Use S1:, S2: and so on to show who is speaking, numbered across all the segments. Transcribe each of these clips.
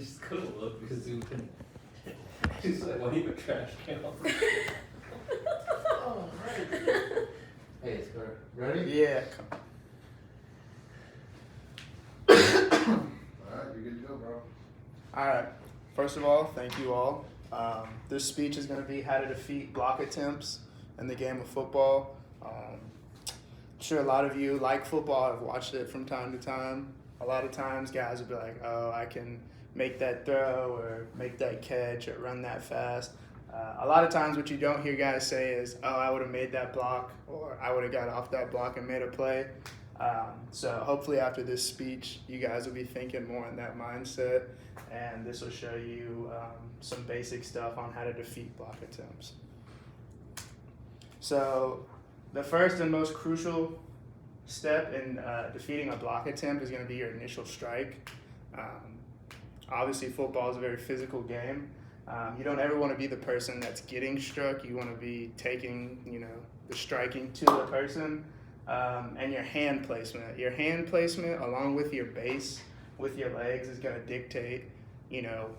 S1: just gonna look because you can. He's like, why even trash can? Oh, right. Hey, Scar. Ready?
S2: Yeah.
S3: Alright, you're good to go, bro.
S2: Alright. First of all, thank you all. This speech is going to be how to defeat block attempts in the game of football. I'm sure a lot of you like football. I've watched it from time to time. A lot of times guys will be like, oh, I can make that throw or make that catch or run that fast. A lot of times what you don't hear guys say is, oh, I would have made that block or I would have got off that block and made a play. So hopefully after this speech, you guys will be thinking more in that mindset, and this will show you some basic stuff on how to defeat block attempts. So the first and most crucial step in defeating a block attempt is going to be your initial strike. Obviously, football is a very physical game. You don't ever want to be the person that's getting struck. You want to be taking, the striking to the person. And your hand placement. Your hand placement, along with your base, with your legs, is going to dictate,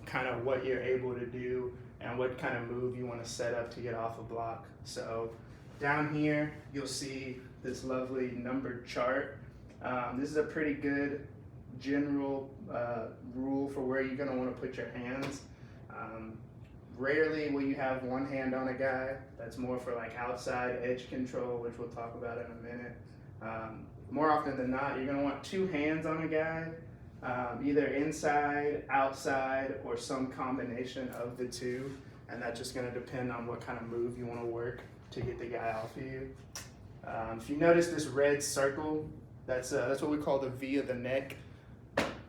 S2: kind of what you're able to do and what kind of move you want to set up to get off a block. So down here, you'll see this lovely numbered chart. This is a pretty good general rule for where you're going to want to put your hands. Rarely will you have one hand on a guy. That's more for like outside edge control, which we'll talk about in a minute. More often than not, you're going to want two hands on a guy, either inside, outside, or some combination of the two. And that's just going to depend on what kind of move you want to work to get the guy off of you. If you notice this red circle, that's what we call the V of the neck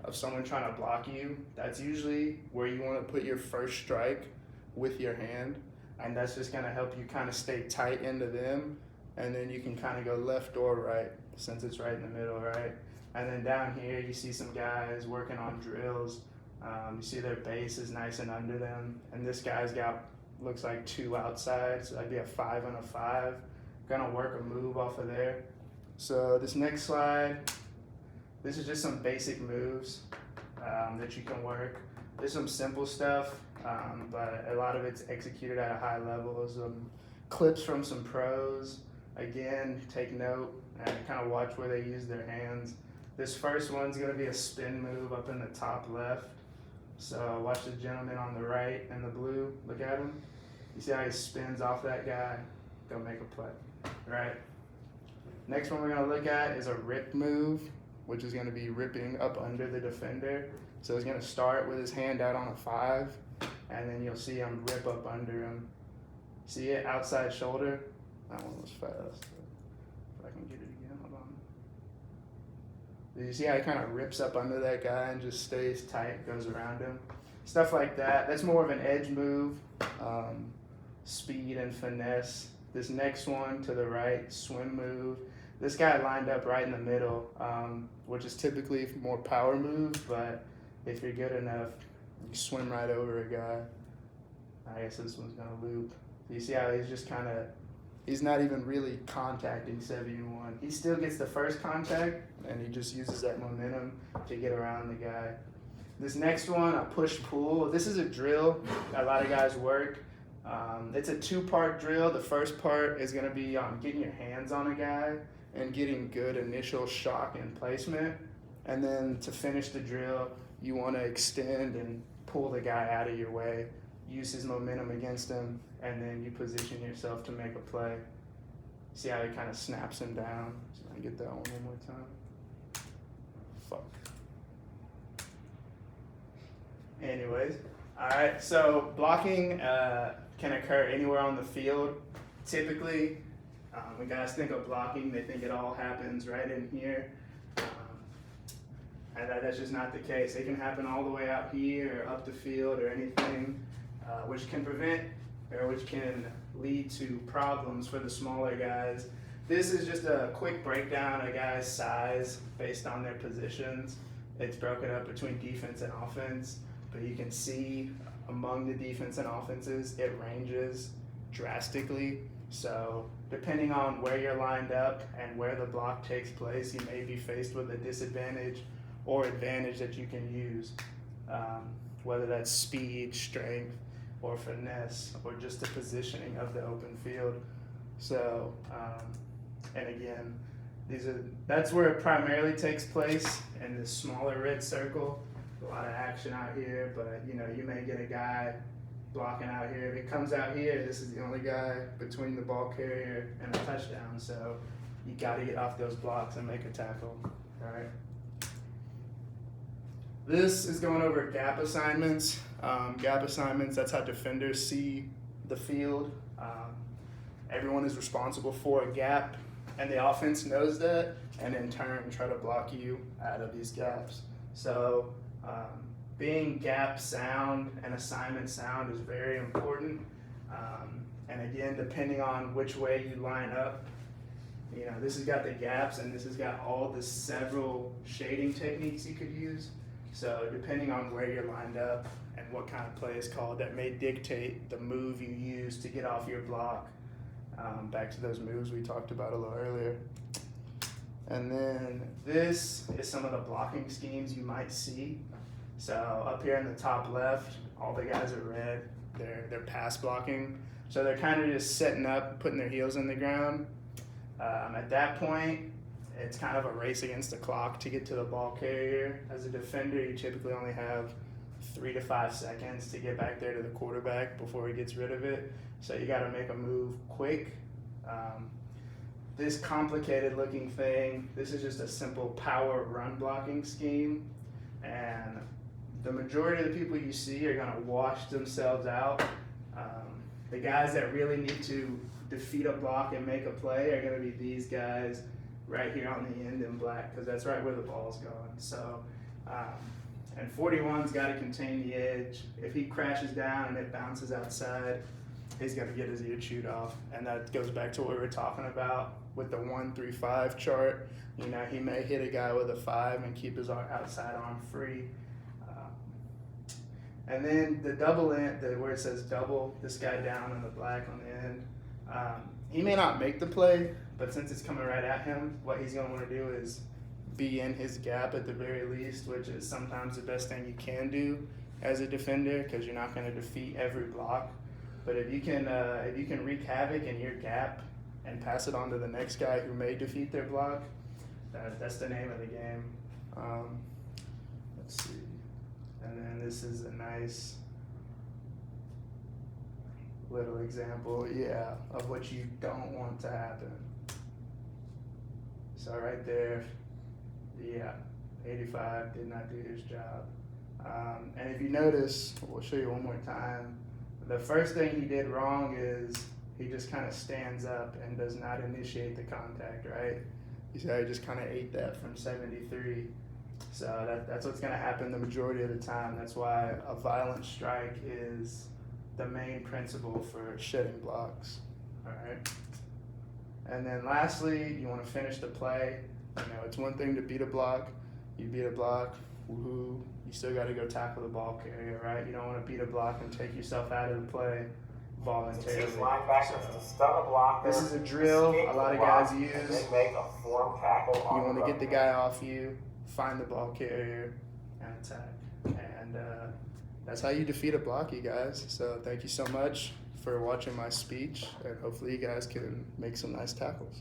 S2: of someone trying to block you. That's usually where you want to put your first strike with your hand, and that's just going to help you kind of stay tight into them, and then you can kind of go left or right since it's right in the middle, right? And then down here you see some guys working on drills. You see their base is nice and under them, and this guy's got, looks like two outside, so that'd be a 5 and a 5. Gonna work a move off of there. So this next slide, this is just some basic moves that you can work. There's some simple stuff, but a lot of it's executed at a high level. Some clips from some pros. Again, take note and kind of watch where they use their hands. This first one's going to be a spin move up in the top left. So watch the gentleman on the right in the blue. Look at him. You see how he spins off that guy? Go make a play. Right. Next one we're going to look at is a rip move, which is going to be ripping up under the defender. So he's going to start with his hand out on a 5, and then you'll see him rip up under him. See it? Outside shoulder. That one was fast. If I can get it again, hold on. Did you see how he kind of rips up under that guy and just stays tight, goes around him? Stuff like that. That's more of an edge move. Speed and finesse. This next one to the right, swim move. This guy lined up right in the middle, which is typically more power moves, but if you're good enough, you swim right over a guy. I guess this one's gonna loop. You see how he's just kind of, he's not even really contacting 71. He still gets the first contact, and he just uses that momentum to get around the guy. This next one, a push-pull. This is a drill that a lot of guys work. It's a 2-part drill. The first part is gonna be getting your hands on a guy and getting good initial shock and placement. And then to finish the drill, you want to extend and pull the guy out of your way, use his momentum against him, and then you position yourself to make a play. See how he kind of snaps him down? So I can get that one more time. Fuck. Anyways, all right, so blocking can occur anywhere on the field. Typically, when guys think of blocking, they think it all happens right in here. And that's just not the case. It can happen all the way out here or up the field or anything, which can prevent or which can lead to problems for the smaller guys. This is just a quick breakdown of guys' size based on their positions. It's broken up between defense and offense, but you can see among the defense and offenses, it ranges drastically. So depending on where you're lined up and where the block takes place, you may be faced with a disadvantage or advantage that you can use. whether that's speed, strength, or finesse, or just the positioning of the open field. So, and again, that's where it primarily takes place, in this smaller red circle. A lot of action out here, but you may get a guy blocking out here. If it comes out here, this is the only guy between the ball carrier and a touchdown. So you got to get off those blocks and make a tackle. All right. This is going over gap assignments. Gap assignments, that's how defenders see the field. Everyone is responsible for a gap, and the offense knows that, and in turn try to block you out of these gaps. So being gap sound and assignment sound is very important. And again, depending on which way you line up, this has got the gaps, and this has got all the several shading techniques you could use. So depending on where you're lined up and what kind of play is called, that may dictate the move you use to get off your block. Back to those moves we talked about a little earlier. And then this is some of the blocking schemes you might see. So up here in the top left, all the guys are red. They're pass blocking. So they're kind of just setting up, putting their heels in the ground. At that point, it's kind of a race against the clock to get to the ball carrier. As a defender, you typically only have 3 to 5 seconds to get back there to the quarterback before he gets rid of it. So you got to make a move quick. This complicated looking thing, this is just a simple power run blocking scheme. And the majority of the people you see are going to wash themselves out. The guys that really need to defeat a block and make a play are going to be these guys right here on the end in black, because that's right where the ball's going. So, and 41's got to contain the edge. If he crashes down and it bounces outside, he's going to get his ear chewed off. And that goes back to what we were talking about with the 1-3-5 chart. He may hit a guy with a 5 and keep his outside arm free. And then the double end, where it says double, this guy down in the black on the end, he may not make the play, but since it's coming right at him, what he's going to want to do is be in his gap at the very least, which is sometimes the best thing you can do as a defender, because you're not going to defeat every block. But if you can wreak havoc in your gap and pass it on to the next guy who may defeat their block, that's the name of the game. Let's see. And then this is a nice little example, of what you don't want to happen. So right there, 85 did not do his job. And if you notice, we'll show you one more time, the first thing he did wrong is he just kind of stands up and does not initiate the contact, right? You see how he just kind of ate that from 73. So that's what's going to happen the majority of the time. That's why a violent strike is the main principle for shedding blocks. All right. And then lastly, you want to finish the play. It's one thing to beat a block. You beat a block, woohoo. You still got to go tackle the ball carrier, right? You don't want to beat a block and take yourself out of the play voluntarily. This is a drill a lot of guys use. You want to get the guy off you, find the ball carrier, and attack. And that's how you defeat a block, you guys. So thank you so much for watching my speech, and hopefully you guys can make some nice tackles.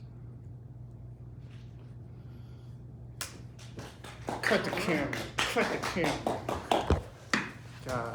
S2: Cut the camera. God.